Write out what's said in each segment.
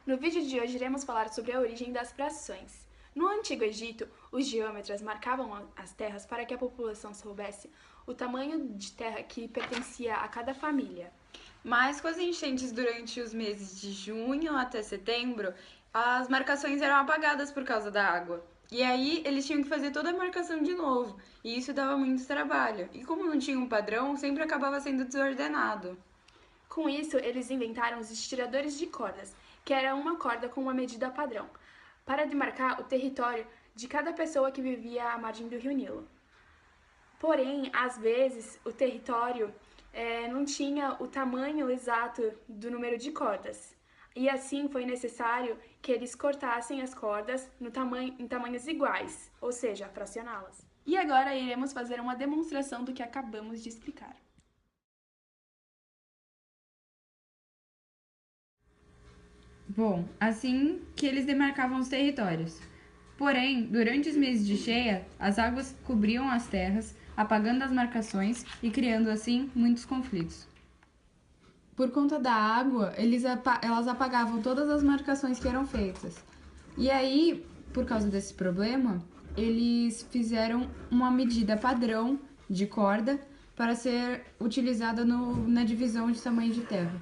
No vídeo de hoje iremos falar sobre a origem das frações. No Antigo Egito, os geômetras marcavam as terras para que a população soubesse o tamanho de terra que pertencia a cada família. Mas com as enchentes durante os meses de junho até setembro, as marcações eram apagadas por causa da água. E aí eles tinham que fazer toda a marcação de novo, e isso dava muito trabalho. E como não tinha um padrão, sempre acabava sendo desordenado. Com isso, eles inventaram os estiradores de cordas, que era uma corda com uma medida padrão, para demarcar o território de cada pessoa que vivia à margem do rio Nilo. Porém, às vezes, o território não tinha o tamanho exato do número de cordas. E assim foi necessário que eles cortassem as cordas em tamanhos iguais, ou seja, fracioná-las. E agora iremos fazer uma demonstração do que acabamos de explicar. Bom, assim que eles demarcavam os territórios. Porém, durante os meses de cheia, as águas cobriam as terras, apagando as marcações e criando assim muitos conflitos. Por conta da água, elas apagavam todas as marcações que eram feitas. E aí, por causa desse problema, eles fizeram uma medida padrão de corda para ser utilizada na divisão de tamanho de terra.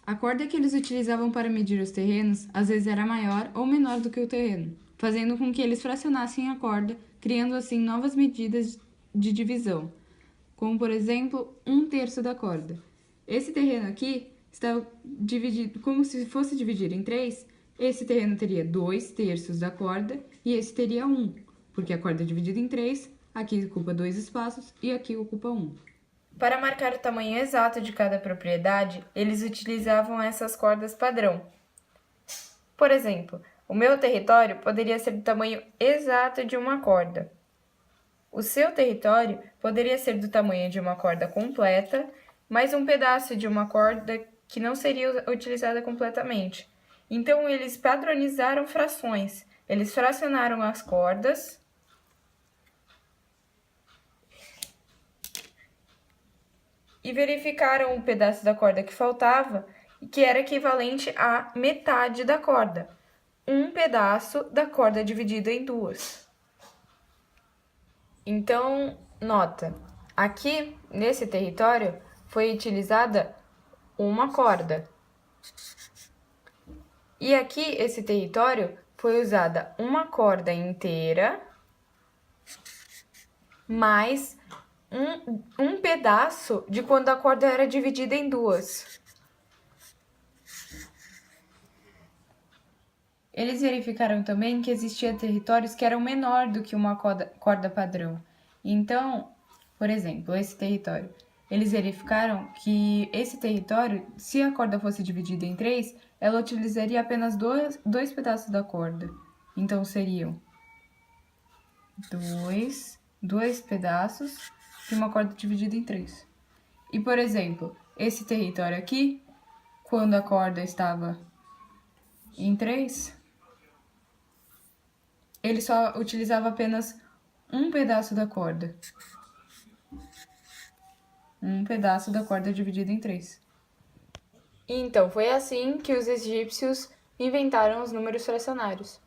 A corda que eles utilizavam para medir os terrenos às vezes era maior ou menor do que o terreno, fazendo com que eles fracionassem a corda, criando assim novas medidas de divisão, como por exemplo 1/3 da corda. Esse terreno aqui está dividido como se fosse dividido em 3. Esse terreno teria 2/3 da corda e esse teria 1, porque a corda é dividida em 3, aqui ocupa 2 espaços e aqui ocupa 1. Para marcar o tamanho exato de cada propriedade, eles utilizavam essas cordas padrão. Por exemplo, o meu território poderia ser do tamanho exato de uma corda. O seu território poderia ser do tamanho de uma corda completa, mais um pedaço de uma corda que não seria utilizada completamente. Então, eles padronizaram frações. Eles fracionaram as cordas e verificaram o pedaço da corda que faltava, que era equivalente à metade da corda. Um pedaço da corda dividido em duas. Então, nota, aqui nesse território foi utilizada uma corda. E aqui esse território foi usada uma corda inteira mais um pedaço de quando a corda era dividida em duas. Eles verificaram também que existiam territórios que eram menor do que uma corda padrão. Então, por exemplo, esse território. Eles verificaram que esse território, se a corda fosse dividida em 3, ela utilizaria apenas dois pedaços da corda. Então, seriam dois pedaços de uma corda dividida em 3. E, por exemplo, esse território aqui, quando a corda estava em 3, ele só utilizava apenas um pedaço da corda. Um pedaço da corda dividido em 3. Então, foi assim que os egípcios inventaram os números fracionários.